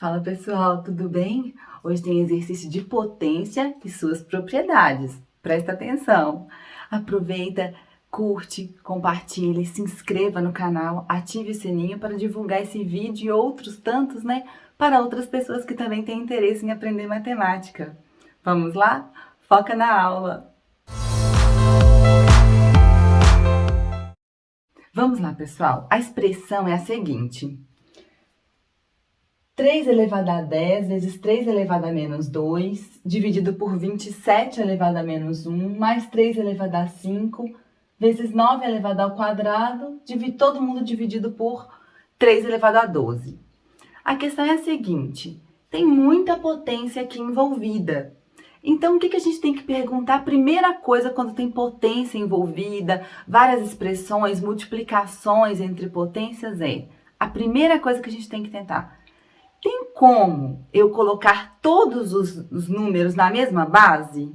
Fala pessoal, tudo bem? Hoje tem exercício de potência e suas propriedades. Presta atenção. Aproveita, curte, compartilhe, se inscreva no canal, ative o sininho para divulgar esse vídeo e outros tantos, né? Para outras pessoas que também têm interesse em aprender matemática. Vamos lá? Foca na aula! Vamos lá, pessoal. A expressão é a seguinte: 3 elevado a 10 vezes 3 elevado a menos 2, dividido por 27 elevado a menos 1, mais 3 elevado a 5, vezes 9 elevado ao quadrado, todo mundo dividido por 3 elevado a 12. A questão é a seguinte: tem muita potência aqui envolvida. Então, o que a gente tem que perguntar? A primeira coisa, quando tem potência envolvida, várias expressões, multiplicações entre potências, a primeira coisa que a gente tem que tentar: tem como eu colocar todos os números na mesma base?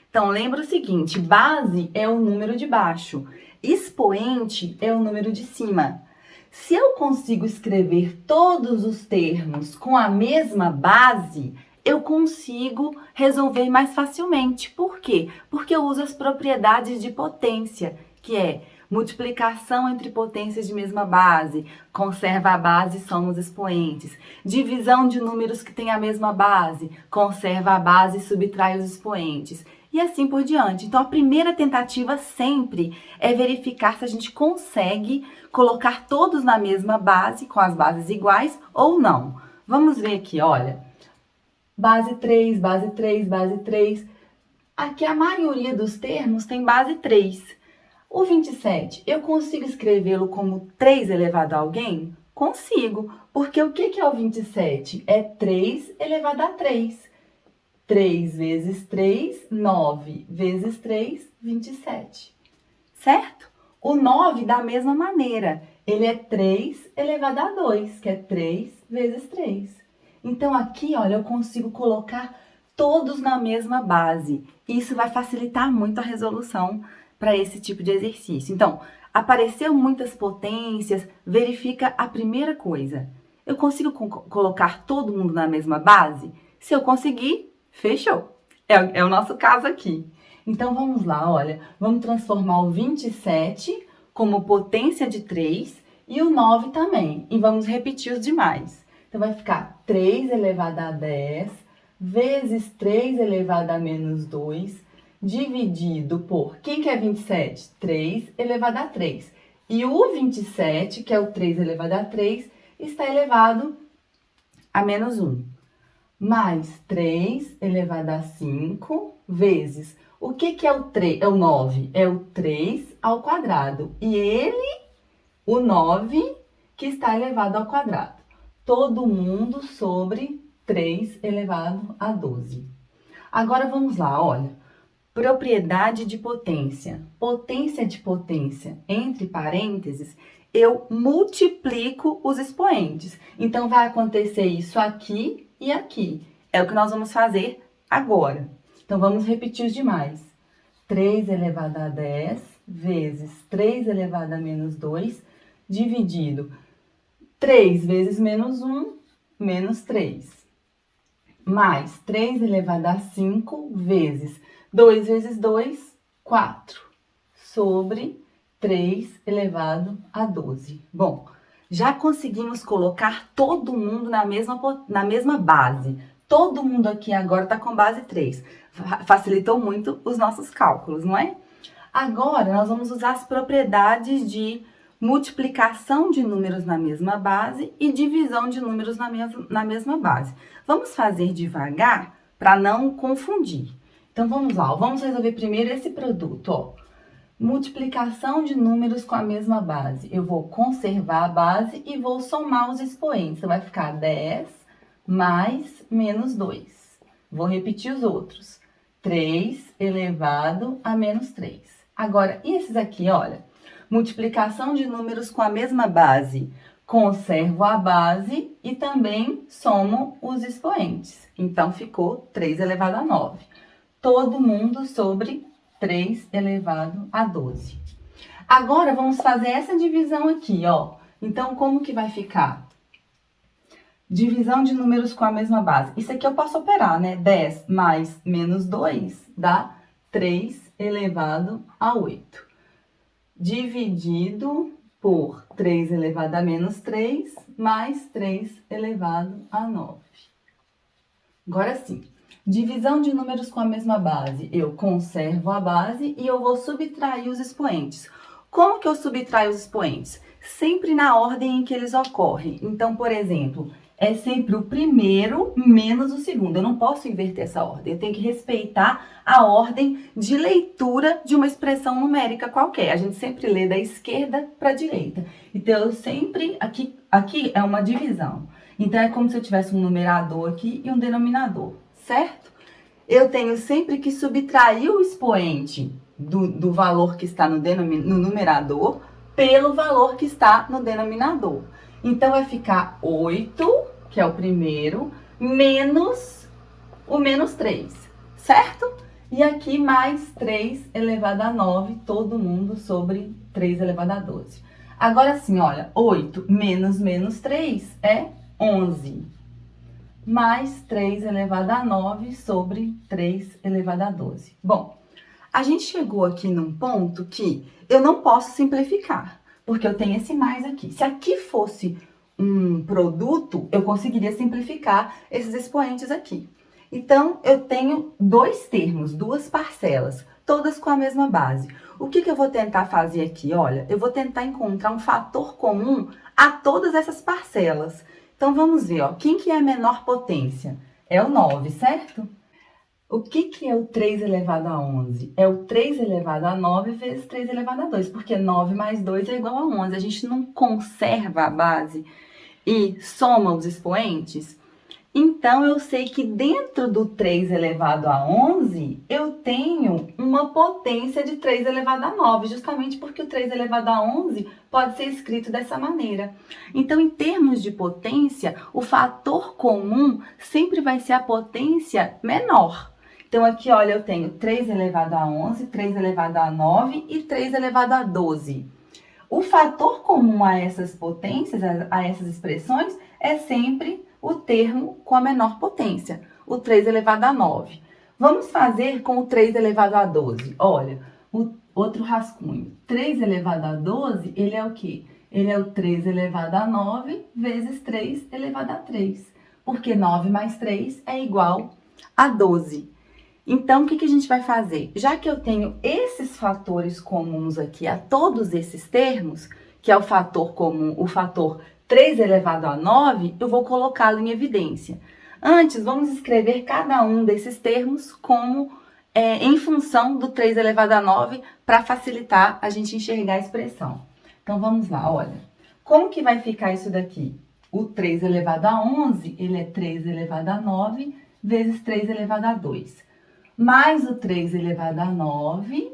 Então, lembra o seguinte: base é o número de baixo, expoente é o número de cima. Se eu consigo escrever todos os termos com a mesma base, eu consigo resolver mais facilmente. Por quê? Porque eu uso as propriedades de potência, que é multiplicação entre potências de mesma base, conserva a base e soma os expoentes. Divisão de números que têm a mesma base, conserva a base e subtrai os expoentes. E assim por diante. Então, a primeira tentativa sempre é verificar se a gente consegue colocar todos na mesma base, com as bases iguais ou não. Vamos ver aqui, olha. Base 3, base 3, base 3. Aqui a maioria dos termos tem base 3. O 27, eu consigo escrevê-lo como 3 elevado a alguém? Consigo, porque o que é o 27? É 3 elevado a 3. 3 vezes 3, 9 vezes 3, 27. Certo? O 9, da mesma maneira, ele é 3 elevado a 2, que é 3 vezes 3. Então, aqui, olha, eu consigo colocar todos na mesma base. Isso vai facilitar muito a resolução para esse tipo de exercício. Então, apareceu muitas potências, verifica a primeira coisa: eu consigo colocar todo mundo na mesma base? Se eu conseguir, fechou. É o nosso caso aqui. Então, vamos lá, olha. Vamos transformar o 27 como potência de 3 e o 9 também. E vamos repetir os demais. Então, vai ficar 3 elevado a 10 vezes 3 elevado a menos 2, dividido por... Quem que é 27? 3 elevado a 3. E o 27, que é o 3 elevado a 3, está elevado a menos 1. Mais 3 elevado a 5 vezes... O que é o 3? É o 9? É o 3 ao quadrado. E ele, o 9, que está elevado ao quadrado. Todo mundo sobre 3 elevado a 12. Agora, vamos lá, olha. Propriedade de potência. Potência de potência, entre parênteses, eu multiplico os expoentes. Então, vai acontecer isso aqui e aqui. É o que nós vamos fazer agora. Então, vamos repetir os demais. 3 elevado a 10 vezes 3 elevado a menos 2, dividido 3 vezes menos 1, menos 3. Mais 3 elevado a 5 vezes 2 vezes 2, 4. Sobre 3 elevado a 12. Bom, já conseguimos colocar todo mundo na mesma base. Todo mundo aqui agora está com base 3. Facilitou muito os nossos cálculos, não é? Agora, nós vamos usar as propriedades de multiplicação de números na mesma base e divisão de números na mesma base. Vamos fazer devagar para não confundir. Então, vamos lá. Vamos resolver primeiro esse produto, ó. Multiplicação de números com a mesma base. Eu vou conservar a base e vou somar os expoentes. Então, vai ficar 10 mais menos 2. Vou repetir os outros. 3 elevado a menos 3. Agora, e esses aqui, olha? Multiplicação de números com a mesma base. Conservo a base e também somo os expoentes. Então, ficou 3 elevado a 9. Todo mundo sobre 3 elevado a 12. Agora, vamos fazer essa divisão aqui, ó. Então, como que vai ficar? Divisão de números com a mesma base. Isso aqui eu posso operar, né? 10 mais menos 2 dá 3 elevado a 8. Dividido por 3 elevado a menos 3 mais 3 elevado a 9. Agora sim, divisão de números com a mesma base. Eu conservo a base e eu vou subtrair os expoentes. Como que eu subtraio os expoentes? Sempre na ordem em que eles ocorrem. Então, por exemplo, é sempre o primeiro menos o segundo. Eu não posso inverter essa ordem. Eu tenho que respeitar a ordem de leitura de uma expressão numérica qualquer. A gente sempre lê da esquerda para a direita. Então, eu sempre... Aqui é uma divisão. Então, é como se eu tivesse um numerador aqui e um denominador, certo? Eu tenho sempre que subtrair o expoente do valor que está no numerador pelo valor que está no denominador. Então, vai ficar 8, que é o primeiro, menos o menos 3, certo? E aqui mais 3 elevado a 9, todo mundo sobre 3 elevado a 12. Agora sim, olha, 8 menos menos 3 é 11. Mais 3 elevado a 9 sobre 3 elevado a 12. Bom, a gente chegou aqui num ponto que eu não posso simplificar, porque eu tenho esse mais aqui. Se aqui fosse um produto, eu conseguiria simplificar esses expoentes aqui. Então, eu tenho dois termos, duas parcelas, todas com a mesma base. O que eu vou tentar fazer aqui? Olha, eu vou tentar encontrar um fator comum a todas essas parcelas. Então, vamos ver, ó, quem que é a menor potência? É o 9, certo? O que é o 3 elevado a 11? É o 3 elevado a 9 vezes 3 elevado a 2, porque 9 mais 2 é igual a 11. A gente não conserva a base e soma os expoentes. Então, eu sei que dentro do 3 elevado a 11, eu tenho uma potência de 3 elevado a 9, justamente porque o 3 elevado a 11 pode ser escrito dessa maneira. Então, em termos de potência, o fator comum sempre vai ser a potência menor. Então, aqui, olha, eu tenho 3 elevado a 11, 3 elevado a 9 e 3 elevado a 12. O fator comum a essas potências, a essas expressões, é sempre o termo com a menor potência, o 3 elevado a 9. Vamos fazer com o 3 elevado a 12. Olha, o outro rascunho. 3 elevado a 12, ele é o quê? Ele é o 3 elevado a 9 vezes 3 elevado a 3. Porque 9 mais 3 é igual a 12. Então, o que a gente vai fazer? Já que eu tenho esses fatores comuns aqui a todos esses termos, que é o fator comum, o fator 3 elevado a 9, eu vou colocá-lo em evidência. Antes, vamos escrever cada um desses termos como em função do 3 elevado a 9 para facilitar a gente enxergar a expressão. Então, vamos lá, olha. Como que vai ficar isso daqui? O 3 elevado a 11, ele é 3 elevado a 9 vezes 3 elevado a 2. Mais o 3 elevado a 9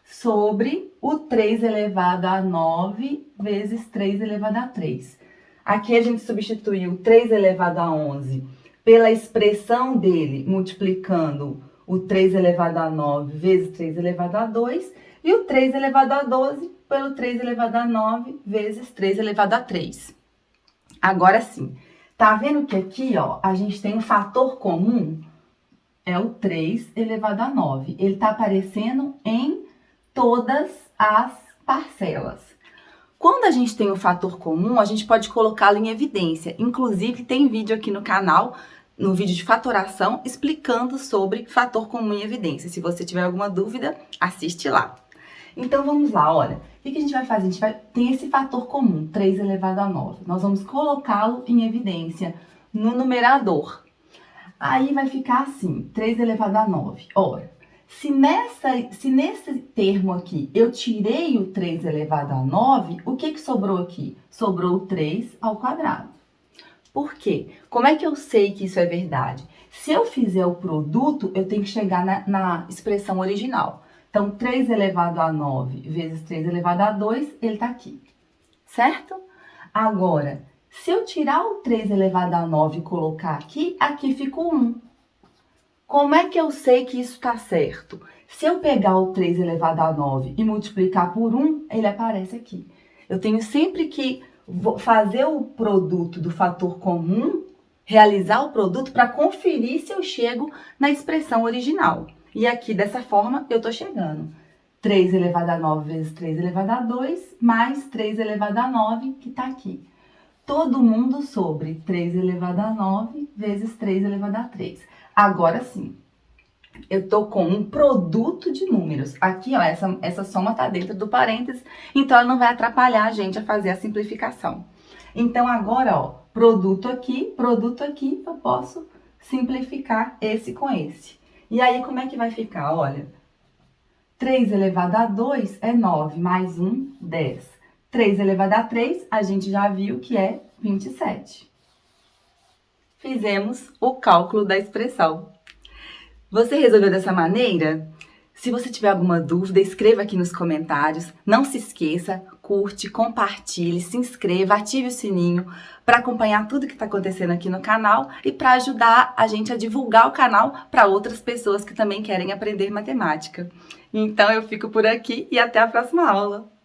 sobre o 3 elevado a 9 vezes 3 elevado a 3. Aqui a gente substituiu 3 elevado a 11 pela expressão dele, multiplicando o 3 elevado a 9 vezes 3 elevado a 2, e o 3 elevado a 12 pelo 3 elevado a 9 vezes 3 elevado a 3. Agora sim, tá vendo que aqui, ó, a gente tem um fator comum? É o 3 elevado a 9. Ele está aparecendo em todas as parcelas. Quando a gente tem um fator comum, a gente pode colocá-lo em evidência. Inclusive, tem vídeo aqui no canal, no vídeo de fatoração, explicando sobre fator comum em evidência. Se você tiver alguma dúvida, assiste lá. Então, vamos lá, olha. O que a gente vai fazer? A gente tem esse fator comum, 3 elevado a 9. Nós vamos colocá-lo em evidência no numerador. Aí vai ficar assim, 3 elevado a 9. Ora, se nesse termo aqui eu tirei o 3 elevado a 9, o que sobrou aqui? Sobrou o 3 ao quadrado. Por quê? Como é que eu sei que isso é verdade? Se eu fizer o produto, eu tenho que chegar na expressão original. Então, 3 elevado a 9 vezes 3 elevado a 2, ele está aqui, certo? Agora, se eu tirar o 3 elevado a 9 e colocar aqui, aqui fica o 1. Como é que eu sei que isso está certo? Se eu pegar o 3 elevado a 9 e multiplicar por 1, ele aparece aqui. Eu tenho sempre que fazer o produto do fator comum realizar o produto para conferir se eu chego na expressão original. E aqui, dessa forma, eu estou chegando. 3 elevado a 9 vezes 3 elevado a 2, mais 3 elevado a 9, que está aqui. Todo mundo sobre 3 elevado a 9 vezes 3 elevado a 3. Agora sim, eu tô com um produto de números. Aqui, ó, essa soma tá dentro do parênteses, então ela não vai atrapalhar a gente a fazer a simplificação. Então, agora, ó, produto aqui, eu posso simplificar esse com esse. E aí, como é que vai ficar? Olha, 3 elevado a 2 é 9, mais 1, 10. 3 elevado a 3, a gente já viu que é 27. Fizemos o cálculo da expressão. Você resolveu dessa maneira? Se você tiver alguma dúvida, escreva aqui nos comentários. Não se esqueça, curte, compartilhe, se inscreva, ative o sininho para acompanhar tudo que está acontecendo aqui no canal e para ajudar a gente a divulgar o canal para outras pessoas que também querem aprender matemática. Então eu fico por aqui e até a próxima aula!